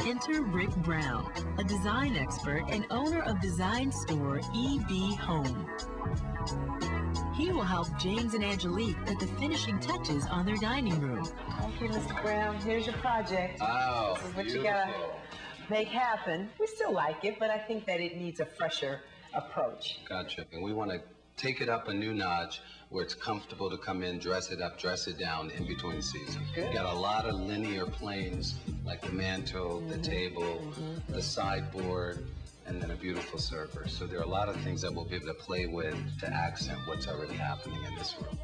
Enter Rick Brown, a design expert and owner of design store EB Home. He will help James and Angelique put the finishing touches on their dining room. Okay, Mr. Brown, here's your project. Oh, this is what you gotta make happen. We still like it, but I think that it needs a fresher approach. Gotcha. And we want to take it up a new notch where it's comfortable to come in, dress it up, dress it down in between seasons. Good. You got a lot of linear planes like the mantle, the table, the sideboard, and then a beautiful server. So there are a lot of things that we'll be able to play with to accent what's already happening in this room.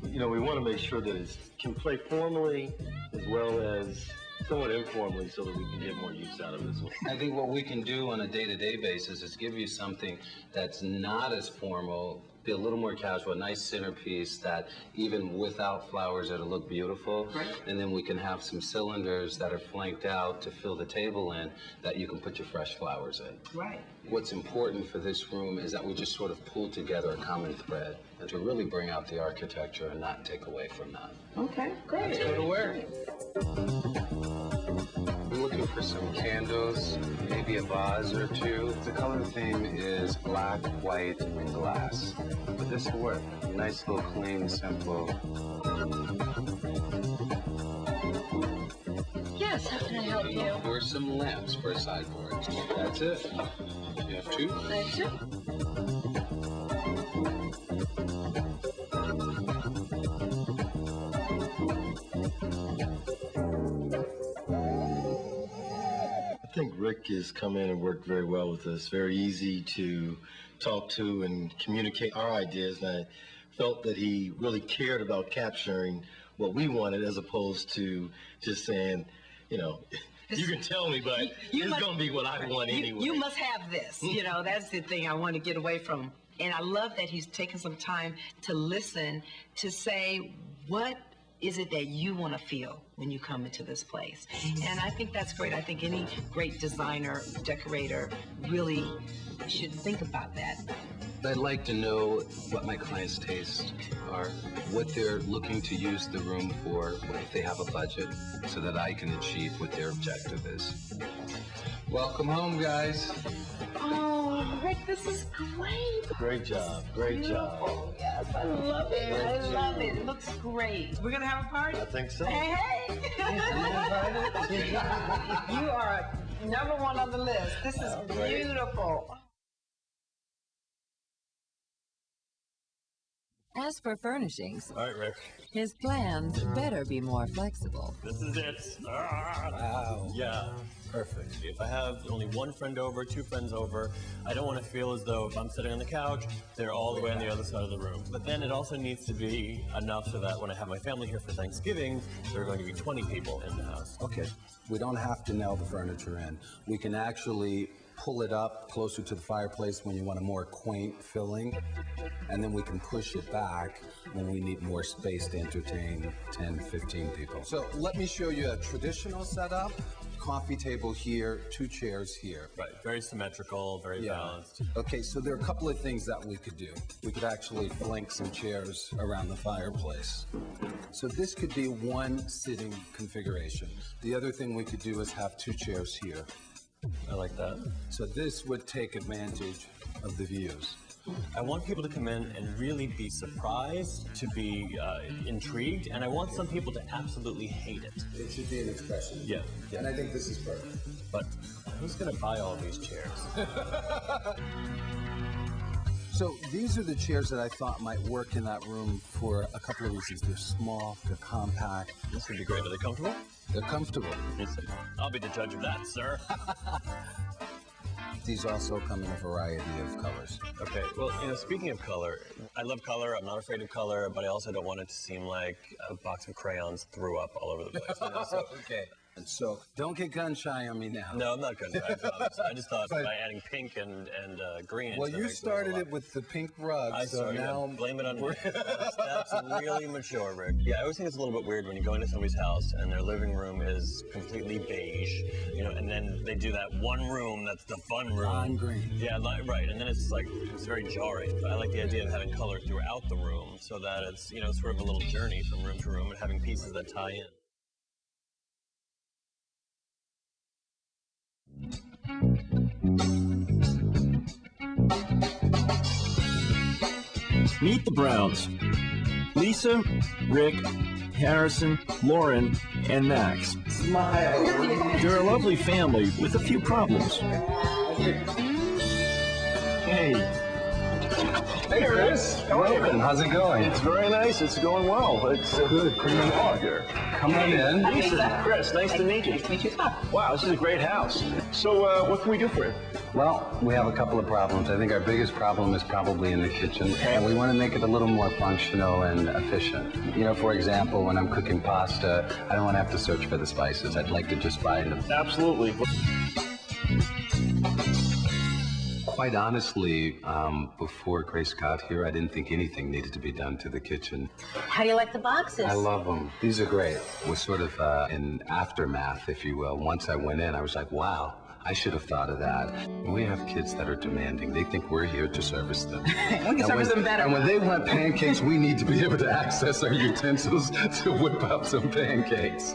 You know, we want to make sure that it can play formally as well as somewhat informally so that we can get more use out of this one. I think what we can do on a day-to-day basis is give you something that's not as formal, be a little more casual, a nice centerpiece that even without flowers it'll look beautiful. Right. And then we can have some cylinders that are flanked out to fill the table in that you can put your fresh flowers in. Right. What's important for this room is that we just sort of pull together a common thread and to really bring out the architecture and not take away from that. Okay, great. Let's go to work. We're looking for some candles, maybe a vase or two. The color theme is black, white, and glass. But this will work. Nice little clean, simple. Yes, how can I help you? Or some lamps for a sideboard. That's it. You have two? That's it. I think Rick has come in and worked very well with us. Very easy to talk to and communicate our ideas. And I felt that he really cared about capturing what we wanted as opposed to just saying, you know, you can tell me, but it's going to be what I want anyway. You must have this. You know, that's the thing I want to get away from. And I love that he's taken some time to listen, to say, what is it that you want to feel when you come into this place? And I think that's great. I think any great designer, decorator really should think about that. I'd like to know what my clients' tastes are, what they're looking to use the room for, if they have a budget, so that I can achieve what their objective is. Welcome home, guys. Oh, Rick, this is great. Great job. Great job. Yes, I love it. I love it. It looks great. We're going to have a party? I think so. Hey! You are number one on the list. This is beautiful. As for furnishings, All right, Rick. his plans better be more flexible. This is it. Wow. Yeah. Perfect. If I have only one friend over, two friends over, I don't want to feel as though if I'm sitting on the couch, they're all the way on the other side of the room. But then it also needs to be enough so that when I have my family here for Thanksgiving, there are going to be 20 people in the house. Okay, we don't have to nail the furniture in. We can actually pull it up closer to the fireplace when you want a more quaint filling, and then we can push it back when we need more space to entertain 10, 15 people. So let me show you a traditional setup. Coffee table here, two chairs here. Right. Very symmetrical, very balanced. Okay, so there are a couple of things that we could do. We could actually flank some chairs around the fireplace. So this could be one sitting configuration. The other thing we could do is have two chairs here. I like that. So this would take advantage of the views. I want people to come in and really be surprised, to be intrigued, and I want some people to absolutely hate it. It should be an expression. Yeah. And I think this is perfect. But who's going to buy all these chairs? So these are the chairs that I thought might work in that room for a couple of reasons. They're small, they're compact. This would be great. Are they comfortable? They're comfortable. I'll be the judge of that, sir. These also come in a variety of colors. Okay, well, speaking of color, I love color. I'm not afraid of color, but I also don't want it to seem like a box of crayons threw up all over the place. So, okay. And so don't get gun shy on me now. No, I'm not gun shy, I promise. I just thought by adding pink and green. Well, you started it with the pink rug, so now blame it on me. That's really mature, Rick. Yeah, I always think it's a little bit weird when you go into somebody's house and their living room is completely beige, and then they do that one room that's the fun room. Lime green. Yeah, right. And then it's very jarring. But I like the idea of having color throughout the room so that it's, sort of a little journey from room to room and having pieces that tie in. Meet the Browns. Lisa, Rick, Harrison, Lauren, and Max. Smile. They're a lovely family with a few problems. Hey. Hey, Chris. Welcome. How's it going? It's very nice. It's going well. It's Good. Come on here. Come on in. Lisa, Chris, nice to meet you. Nice to meet you. Wow, this is a great house. So, what can we do for you? Well, we have a couple of problems. I think our biggest problem is probably in the kitchen, and we want to make it a little more functional and efficient. You know, for example, when I'm cooking pasta, I don't want to have to search for the spices. I'd like to just find them. Absolutely. Quite honestly, before Grace got here, I didn't think anything needed to be done to the kitchen. How do you like the boxes? I love them. These are great. We're sort of in aftermath, if you will. Once I went in, I was like, wow. I should have thought of that. We have kids that are demanding. They think we're here to service them. We can service them better. And when they want pancakes, we need to be able to access our utensils to whip up some pancakes.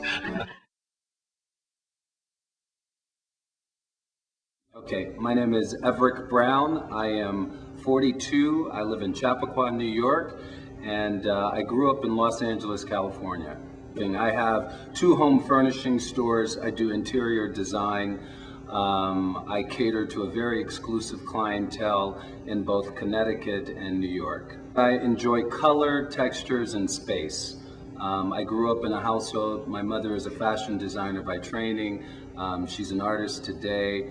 Okay, my name is Everick Brown. I am 42. I live in Chappaqua, New York, and I grew up in Los Angeles, California. I have 2 home furnishing stores. I do interior design. I cater to a very exclusive clientele in both Connecticut and New York. I enjoy color, textures, and space. I grew up in a household. My mother is a fashion designer by training. She's an artist today.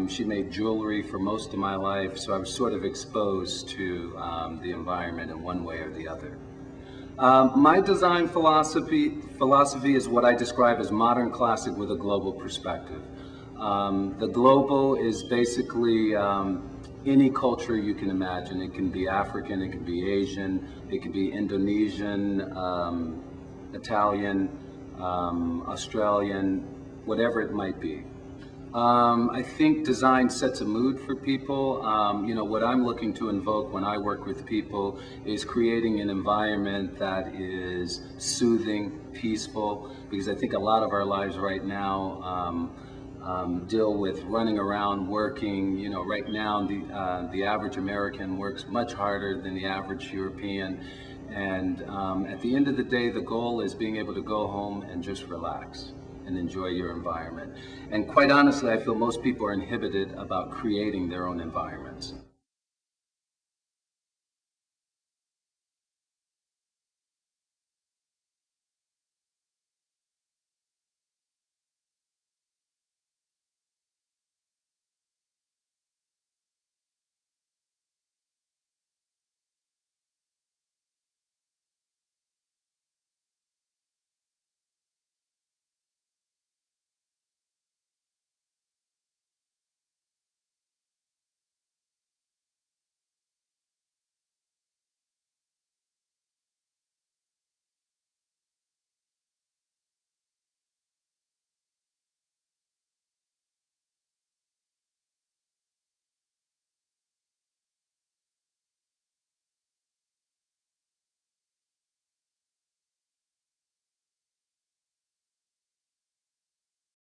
She made jewelry for most of my life, so I was sort of exposed to the environment in one way or the other. My design philosophy is what I describe as modern classic with a global perspective. The global is basically any culture you can imagine. It can be African, it can be Asian, it can be Indonesian, Italian, Australian, whatever it might be. I think design sets a mood for people. You know, what I'm looking to invoke when I work with people is creating an environment that is soothing, peaceful, because I think a lot of our lives right now deal with running around working. You know, right now the average American works much harder than the average European. And at the end of the day, the goal is being able to go home and just relax and enjoy your environment. And quite honestly, I feel most people are inhibited about creating their own environments.